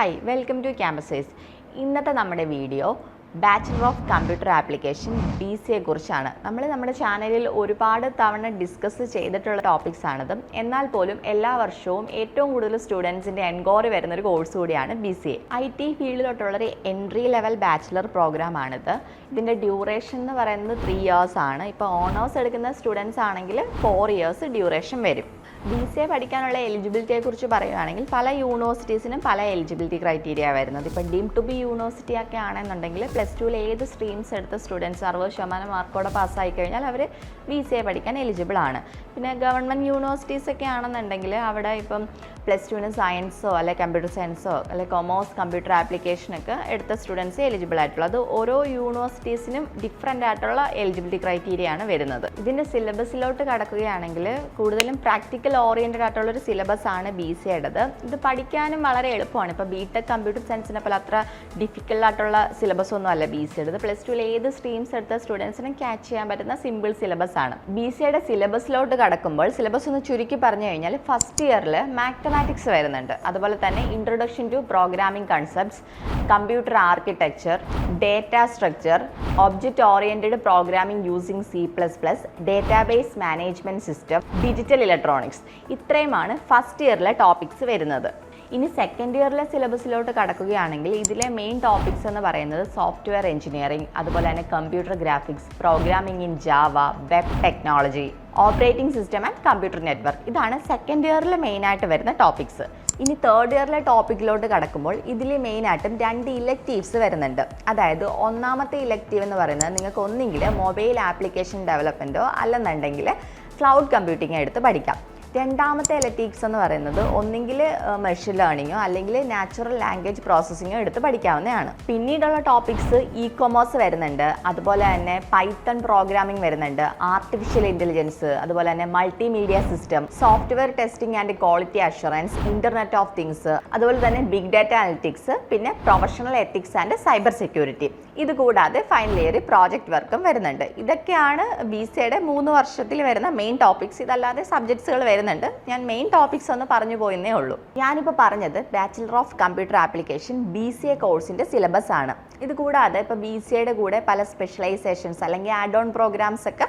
Hi welcome to ക്യാമ്പസേഴ്സ്. ഇന്നത്തെ നമ്മുടെ video bachelor of computer application BCA കുറിച്ചാണ്. നമ്മൾ നമ്മുടെ ചാനലിൽ ഒരുപാട് തവണ ഡിസ്കസ് ചെയ്തിട്ടുള്ള ടോപ്പിക്സ് ആണിത്. എന്നാൽ പോലും എല്ലാ വർഷവും ഏറ്റവും കൂടുതൽ സ്റ്റുഡൻസിൻ്റെ എൻക്വയറി വരുന്നൊരു കോഴ്സ് കൂടിയാണ് BCA. IT ഫീൽഡിലോട്ടുള്ളൊരു എൻട്രി ലെവൽ ബാച്ചിലർ പ്രോഗ്രാം ആണിത്. ഇതിൻ്റെ ഡ്യൂറേഷൻ എന്ന് പറയുന്നത് 3 years ആണ്. ഇപ്പോൾ ഓണേഴ്സ് എടുക്കുന്ന സ്റ്റുഡൻസ് ആണെങ്കിൽ 4 years ഡ്യൂറേഷൻ വരും. BCA പഠിക്കാനുള്ള എലിജിബിലിറ്റിയെ കുറിച്ച് പറയുകയാണെങ്കിൽ പല യൂണിവേഴ്സിറ്റീസിനും പല എലിജിബിലിറ്റി ക്രൈറ്റീരിയ വരുന്നത്. ഇപ്പോൾ ഡീം ടു ബി യൂണിവേഴ്സിറ്റി ഒക്കെ ആണെന്നുണ്ടെങ്കിൽ +2 ഏത് സ്ട്രീംസ് എടുത്ത സ്റ്റുഡൻസ് 60% മാർക്കോടെ പാസ്സായി കഴിഞ്ഞാൽ അവർ BCA പഠിക്കാൻ എലിജിബിൾ ആണ്. പിന്നെ ഗവൺമെൻറ് യൂണിവേഴ്സിറ്റീസ് ഒക്കെ ആണെന്നുണ്ടെങ്കിൽ അവിടെ ഇപ്പം +2 സയൻസോ അല്ലെ കമ്പ്യൂട്ടർ സയൻസോ അല്ലെ കൊമേഴ്സ് കമ്പ്യൂട്ടർ ആപ്ലിക്കേഷനൊക്കെ എടുത്ത സ്റ്റുഡൻസ് എലിജിബിൾ ആയിട്ടുള്ളത്. അത് ഓരോ യൂണിവേഴ്സിറ്റീസിനും ഡിഫറെൻ്റ് ആയിട്ടുള്ള എലിജിബിലിറ്റി ക്രൈറ്റീരിയ ആണ് വരുന്നത്. ഇതിൻ്റെ സിലബസിലോട്ട് കടക്കുകയാണെങ്കിൽ കൂടുതലും പ്രാക്ടിക്കൽ ഓറിയൻറ്റഡ് ആയിട്ടുള്ളൊരു സിലബസ് ആണ് BCAയുടേത്. ഇത് പഠിക്കാനും വളരെ എളുപ്പമാണ്. ഇപ്പോൾ BTech കമ്പ്യൂട്ടർ സയൻസിനെ പോലെ അത്ര ഡിഫിക്കൽട്ട് ആയിട്ടുള്ള സിലബസ് ഒന്നും അല്ല BCAയുടേത്. +2 ഏത് സ്ട്രീംസ് എടുത്ത സ്റ്റുഡൻസിനും ക്യാച്ച് ചെയ്യാൻ പറ്റുന്ന സിമ്പിൾ സിലബസ് ആണ്. BCAയുടെ സിലബസിലോട്ട് കടക്കുമ്പോൾ സിലബസ് ഒന്ന് ചുരുക്കി പറഞ്ഞു കഴിഞ്ഞാൽ ഫസ്റ്റ് ഇയറിൽ മാത്തമാറ്റിക്സ് വരുന്നുണ്ട്. അതുപോലെ തന്നെ introduction to programming concepts, computer architecture, data structure, object oriented programming using C++, database management system, digital electronics. ഇത്രയുമാണ് ഫസ്റ്റ് ഇയറിലെ ടോപ്പിക്സ് വരുന്നത്. ഇനി സെക്കൻഡ് ഇയറിലെ സിലബസിലോട്ട് കടക്കുകയാണെങ്കിൽ ഇതിലെ മെയിൻ ടോപ്പിക്സ് എന്ന് പറയുന്നത് സോഫ്റ്റ്വെയർ എഞ്ചിനീയറിംഗ്, അതുപോലെ തന്നെ computer graphics, programming in Java, web technology, operating system and computer network. ഇതാണ് സെക്കൻഡ് ഇയറിൽ മെയിനായിട്ട് വരുന്ന ടോപ്പിക്സ്. ഇനി തേർഡ് ഇയറിലെ ടോപ്പിക്കിലോട്ട് കടക്കുമ്പോൾ ഇതിൽ മെയിനായിട്ടും 2 ഇലക്റ്റീവ്സ് വരുന്നുണ്ട്. അതായത് ഒന്നാമത്തെ ഇലക്റ്റീവ് എന്ന് പറയുന്നത് നിങ്ങൾക്ക് ഒന്നെങ്കിൽ മൊബൈൽ ആപ്ലിക്കേഷൻ ഡെവലപ്മെൻറ്റോ അല്ലെന്നുണ്ടെങ്കിൽ ക്ലൗഡ് കമ്പ്യൂട്ടിങ്ങോ എടുത്ത് പഠിക്കാം. രണ്ടാമത്തെ ഇലക്റ്റീവ്സ് എന്ന് പറയുന്നത് ഒന്നെങ്കിൽ മെഷീൻ ലേണിങ്ങോ അല്ലെങ്കിൽ നാച്ചുറൽ ലാംഗ്വേജ് പ്രോസസ്സിങ്ങോ എടുത്ത് പഠിക്കാവുന്നതാണ്. പിന്നീടുള്ള ടോപ്പിക്സ് കൊമേഴ്സ് വരുന്നുണ്ട്, അതുപോലെ തന്നെ പൈത്തൺ പ്രോഗ്രാമിംഗ് വരുന്നുണ്ട്, ആർട്ടിഫിഷ്യൽ ഇൻ്റലിജൻസ്, അതുപോലെ തന്നെ multimedia system, software testing and quality assurance, internet of things, അതുപോലെ തന്നെ ബിഗ് ഡാറ്റ അനലിറ്റിക്സ്, പിന്നെ professional ethics and cyber security. ഇതുകൂടാതെ ഫൈനൽ ഇയർ പ്രോജക്റ്റ് വർക്കും വരുന്നുണ്ട്. ഇതൊക്കെയാണ് BCAയുടെ 3 വർഷത്തിൽ വരുന്ന മെയിൻ ടോപ്പിക്സ്. ഇതല്ലാതെ സബ്ജക്ട്സുകൾ വരുന്നുണ്ട്. ഞാൻ മെയിൻ ടോപ്പിക്സ് ഒന്ന് പറഞ്ഞു പോയെന്നേ ഉള്ളൂ. ഞാനിപ്പോൾ പറഞ്ഞത് bachelor of computer application BCA കോഴ്സിൻ്റെ സിലബസ് ആണ്. ഇത് കൂടാതെ ഇപ്പോൾ BCAയുടെ കൂടെ പല സ്പെഷ്യലൈസേഷൻസ് അല്ലെങ്കിൽ ആഡ് ഓൺ പ്രോഗ്രാംസ് ഒക്കെ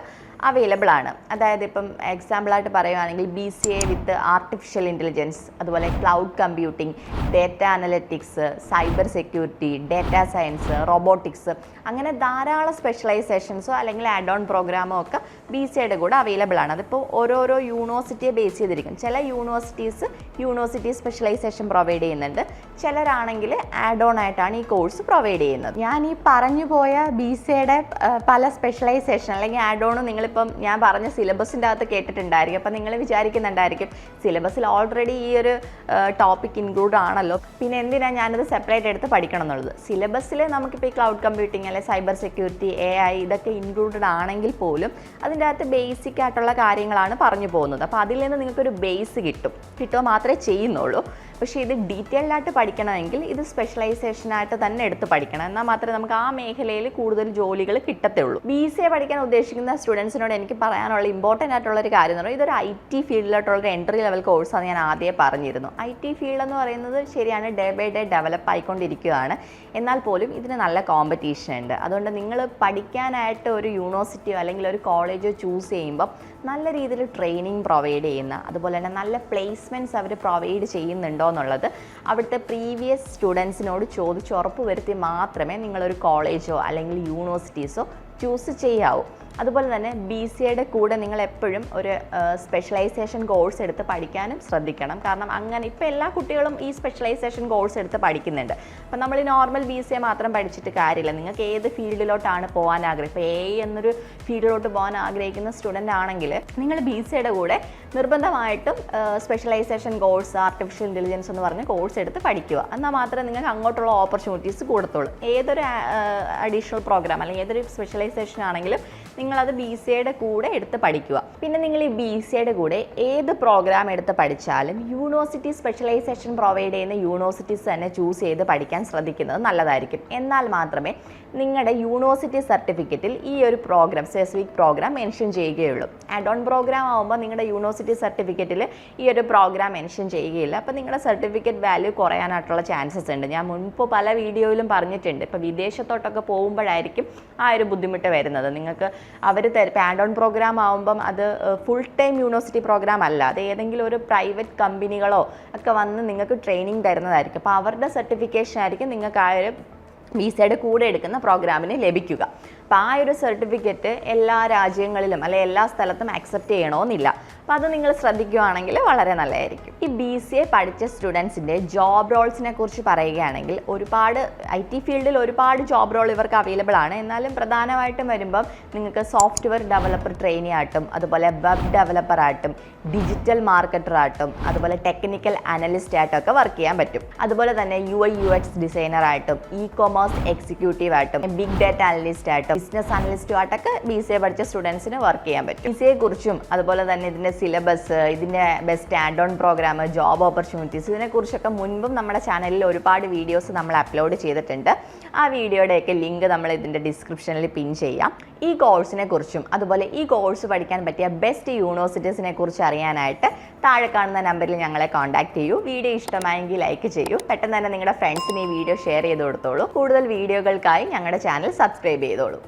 അവൈലബിൾ ആണ്. അതായത് ഇപ്പം എക്സാമ്പിളായിട്ട് പറയുകയാണെങ്കിൽ BCA വിത്ത് ആർട്ടിഫിഷ്യൽ ഇൻ്റലിജൻസ്, അതുപോലെ cloud computing, data analytics, cyber security, data science, robotics, അങ്ങനെ ധാരാളം സ്പെഷ്യലൈസേഷൻസോ അല്ലെങ്കിൽ ആഡ് ഓൺ പ്രോഗ്രാമോ ഒക്കെ BCAയുടെ കൂടെ അവൈലബിൾ ആണ്. അതിപ്പോൾ ഓരോരോ യൂണിവേഴ്സിറ്റിയെ ബേസ് ചെയ്തിരിക്കും. ചില യൂണിവേഴ്സിറ്റി സ്പെഷ്യലൈസേഷൻ പ്രൊവൈഡ് ചെയ്യുന്നുണ്ട്, ചിലരാണെങ്കിൽ ആഡ് ഓൺ ആയിട്ടാണ് ഈ കോഴ്സ് പ്രൊവൈഡ് ചെയ്യുന്നത്. ഞാൻ ഈ പറഞ്ഞു പോയ BCAയുടെ പല സ്പെഷ്യലൈസേഷൻ അല്ലെങ്കിൽ ആഡ് ഓൺ നിങ്ങളിപ്പം ഞാൻ പറഞ്ഞ സിലബസിൻ്റെ അകത്ത് കേട്ടിട്ടുണ്ടായിരിക്കും. അപ്പം നിങ്ങൾ വിചാരിക്കുന്നുണ്ടായിരിക്കും സിലബസിൽ ഓൾറെഡി ഈ ഒരു ടോപ്പിക് ഇൻക്ലൂഡ് ആണല്ലോ, പിന്നെ എന്തിനാണ് ഞാനത് സെപ്പറേറ്റ് എടുത്ത് പഠിക്കണം എന്നുള്ളത്. സിലബസിൽ നമുക്കിപ്പോൾ ഈ ക്ലൗഡ് കമ്പ്യൂട്ടിങ് അല്ലെങ്കിൽ സൈബർ സെക്യൂരിറ്റി, AI ഇതൊക്കെ ഇൻക്ലൂഡഡ് ആണെങ്കിൽ പോലും അതിൻ്റെ അകത്ത് ബേസിക് ആയിട്ടുള്ള കാര്യങ്ങളാണ് പറഞ്ഞു പോകുന്നത്. അപ്പോൾ അതിൽ നിന്ന് നിങ്ങൾക്കൊരു ബേസ് കിട്ടുക മാത്രമേ ചെയ്യുന്നുള്ളൂ. പക്ഷേ ഇത് ഡീറ്റെയിൽഡ് ആയിട്ട് പഠിക്കണമെങ്കിൽ ഇത് സ്പെഷ്യലൈസേഷനായിട്ട് തന്നെ എടുത്ത് പഠിക്കണം. എന്നാൽ മാത്രമേ നമുക്ക് ആ മേഖലയിൽ കൂടുതൽ ജോലികൾ കിട്ടത്തുള്ളൂ. BCA പഠിക്കാൻ ഉദ്ദേശിക്കുന്ന സ്റ്റുഡൻസിനോട് എനിക്ക് പറയാനുള്ള ഇമ്പോർട്ടൻ്റ് ആയിട്ടുള്ളൊരു കാര്യം എന്ന് പറയുന്നത് ഇതൊരു IT ഫീൽഡിലോട്ടുള്ളൊരു എൻട്രി ലെവൽ കോഴ്സാണ്. ഞാൻ ആദ്യമേ പറഞ്ഞിരുന്നു. IT ഫീൽഡ് എന്ന് പറയുന്നത് ശരിയാണ്, ഡേ ബൈ ഡേ ഡെവലപ്പ് ആയിക്കൊണ്ടിരിക്കുകയാണ്. എന്നാൽ പോലും ഇതിന് നല്ല കോമ്പറ്റീഷൻ ഉണ്ട്. അതുകൊണ്ട് നിങ്ങൾ പഠിക്കാനായിട്ട് ഒരു യൂണിവേഴ്സിറ്റിയോ അല്ലെങ്കിൽ ഒരു കോളേജോ ചൂസ് ചെയ്യുമ്പോൾ നല്ല രീതിയിൽ ട്രെയിനിങ് പ്രൊവൈഡ് ചെയ്യുന്ന, അതുപോലെ തന്നെ നല്ല പ്ലേസ്മെൻറ്റ്സ് അവർ പ്രൊവൈഡ് ചെയ്യുന്നുണ്ടോ എന്നുള്ളത് അവിടുത്തെ പ്രീവിയസ് സ്റ്റുഡൻസിനോട് ചോദിച്ച് ഉറപ്പ് വരുത്തി മാത്രമേ നിങ്ങളൊരു കോളേജോ അല്ലെങ്കിൽ യൂണിവേഴ്സിറ്റീസോ ചൂസ് ചെയ്യാവൂ. അതുപോലെ തന്നെ BCAയുടെ കൂടെ നിങ്ങൾ എപ്പോഴും ഒരു സ്പെഷ്യലൈസേഷൻ കോഴ്സ് എടുത്ത് പഠിക്കാനും ശ്രദ്ധിക്കണം. കാരണം അങ്ങനെ ഇപ്പോൾ എല്ലാ കുട്ടികളും ഈ സ്പെഷ്യലൈസേഷൻ കോഴ്സ് എടുത്ത് പഠിക്കുന്നുണ്ട്. അപ്പം നമ്മൾ ഈ നോർമൽ BCA മാത്രം പഠിച്ചിട്ട് കാര്യമില്ല. നിങ്ങൾക്ക് ഏത് ഫീൽഡിലോട്ടാണ് പോകാൻ ആഗ്രഹം, ഇപ്പോൾ AI എന്നൊരു ഫീൽഡിലോട്ട് പോകാൻ ആഗ്രഹിക്കുന്ന സ്റ്റുഡൻ്റ് ആണെങ്കിൽ നിങ്ങൾ BCAയുടെ കൂടെ നിർബന്ധമായിട്ടും സ്പെഷ്യലൈസേഷൻ കോഴ്സ്, ആർട്ടിഫിഷ്യൽ ഇൻ്റലിജൻസ് എന്ന് പറഞ്ഞ കോഴ്സ് എടുത്ത് പഠിക്കുക. എന്നാൽ മാത്രമേ നിങ്ങൾക്ക് അങ്ങോട്ടുള്ള ഓപ്പർച്യൂണിറ്റീസ് കൂടത്തുള്ളൂ. ഏതൊരു അഡീഷണൽ പ്രോഗ്രാം അല്ലെങ്കിൽ ഏതൊരു സ്പെഷ്യലൈസേഷൻ ആണെങ്കിലും നിങ്ങളത് BCAയുടെ കൂടെ എടുത്ത് പഠിക്കുക. പിന്നെ നിങ്ങൾ ഈ BCAയുടെ കൂടെ ഏത് പ്രോഗ്രാം എടുത്ത് പഠിച്ചാലും യൂണിവേഴ്സിറ്റി സ്പെഷ്യലൈസേഷൻ പ്രൊവൈഡ് ചെയ്യുന്ന യൂണിവേഴ്സിറ്റീസ് തന്നെ ചൂസ് ചെയ്ത് പഠിക്കാൻ ശ്രദ്ധിക്കുന്നത് നല്ലതായിരിക്കും. എന്നാൽ മാത്രമേ നിങ്ങളുടെ യൂണിവേഴ്സിറ്റി സർട്ടിഫിക്കറ്റിൽ ഈ ഒരു പ്രോഗ്രാം സ്പെസിഫിക് പ്രോഗ്രാം മെൻഷൻ ചെയ്യുകയുള്ളൂ. ആഡ് ഓൺ പ്രോഗ്രാം ആകുമ്പോൾ നിങ്ങളുടെ യൂണിവേഴ്സിറ്റി സർട്ടിഫിക്കറ്റിൽ ഈ ഒരു പ്രോഗ്രാം മെൻഷൻ ചെയ്യുകയില്ല. അപ്പോൾ നിങ്ങളുടെ സർട്ടിഫിക്കറ്റ് വാല്യൂ കുറയാനായിട്ടുള്ള ചാൻസസ് ഉണ്ട്. ഞാൻ മുൻപ് പല വീഡിയോയിലും പറഞ്ഞിട്ടുണ്ട്. ഇപ്പോൾ വിദേശത്തോട്ടൊക്കെ പോകുമ്പോഴായിരിക്കും ആ ഒരു ബുദ്ധിമുട്ട് വരുന്നത്. നിങ്ങൾക്ക് അവർ ആഡ് ഓൺ പ്രോഗ്രാം ആകുമ്പം അത് ഫുൾ ടൈം യൂണിവേഴ്സിറ്റി പ്രോഗ്രാം അല്ല, അത് ഏതെങ്കിലും ഒരു പ്രൈവറ്റ് കമ്പനികളോ ഒക്കെ വന്ന് നിങ്ങൾക്ക് ട്രെയിനിങ് തരുന്നതായിരിക്കും. അപ്പോൾ അവരുടെ സർട്ടിഫിക്കേഷൻ ആയിരിക്കും നിങ്ങൾക്ക് ആ ഒരു BCAയുടെ കൂടെ എടുക്കുന്ന പ്രോഗ്രാമിന് ലഭിക്കുക. അപ്പോൾ ആ ഒരു സർട്ടിഫിക്കറ്റ് എല്ലാ രാജ്യങ്ങളിലും അല്ലെങ്കിൽ എല്ലാ സ്ഥലത്തും അക്സെപ്റ്റ് ചെയ്യണമെന്നില്ല. അപ്പോൾ അത് നിങ്ങൾ ശ്രദ്ധിക്കുകയാണെങ്കിൽ വളരെ നല്ലതായിരിക്കും. ഈ BCA പഠിച്ച സ്റ്റുഡൻസിൻ്റെ ജോബ് റോൾസിനെ കുറിച്ച് പറയുകയാണെങ്കിൽ ഒരുപാട് IT ഫീൽഡിൽ ഒരുപാട് ജോബ് റോൾ ഇവർക്ക് അവൈലബിൾ ആണ്. എന്നാലും പ്രധാനമായിട്ടും വരുമ്പം നിങ്ങൾക്ക് സോഫ്റ്റ്വെയർ ഡെവലപ്പർ ട്രെയിനി ആയിട്ടും അതുപോലെ വെബ് ഡെവലപ്പർ ആയിട്ടും ഡിജിറ്റൽ മാർക്കറ്റർ ആയിട്ടും അതുപോലെ ടെക്നിക്കൽ അനലിസ്റ്റ് ആയിട്ടൊക്കെ വർക്ക് ചെയ്യാൻ പറ്റും. അതുപോലെ തന്നെ UI UX ഡിസൈനർ ആയിട്ടും e-commerce എക്സിക്യൂട്ടീവ് ആയിട്ടും ബിഗ് ഡാറ്റ അനലിസ്റ്റ് ആയിട്ടും ബിസിനസ് അനലിസ്റ്റും ആയിട്ടൊക്കെ BCA പഠിച്ച സ്റ്റുഡൻസിന് വർക്ക് ചെയ്യാൻ പറ്റും. BCA കുറിച്ചും അതുപോലെ തന്നെ ഇതിൻ്റെ സിലബസ്, ഇതിൻ്റെ best add on program, job opportunities, ഇതിനെക്കുറിച്ചൊക്കെ മുൻപും നമ്മുടെ ചാനലിൽ ഒരുപാട് വീഡിയോസ് നമ്മൾ അപ്ലോഡ് ചെയ്തിട്ടുണ്ട്. ആ വീഡിയോയുടെയൊക്കെ ലിങ്ക് നമ്മൾ ഇതിൻ്റെ ഡിസ്ക്രിപ്ഷനിൽ പിൻ ചെയ്യാം. ഈ കോഴ്സിനെ കുറിച്ചും അതുപോലെ ഈ കോഴ്സ് പഠിക്കാൻ പറ്റിയ ബെസ്റ്റ് യൂണിവേഴ്സിറ്റീസിനെ കുറിച്ച് അറിയാനായിട്ട് താഴെ കാണുന്ന നമ്പറിൽ ഞങ്ങളെ കോൺടാക്ട് ചെയ്യൂ. വീഡിയോ ഇഷ്ടമായെങ്കിൽ ലൈക്ക് ചെയ്യൂ. പെട്ടെന്ന് തന്നെ നിങ്ങളുടെ ഫ്രണ്ട്സിന് ഈ വീഡിയോ ഷെയർ ചെയ്ത് കൊടുത്തോളൂ. കൂടുതൽ വീഡിയോകൾക്കായി ഞങ്ങളുടെ ചാനൽ സബ്സ്ക്രൈബ് ചെയ്തോളൂ.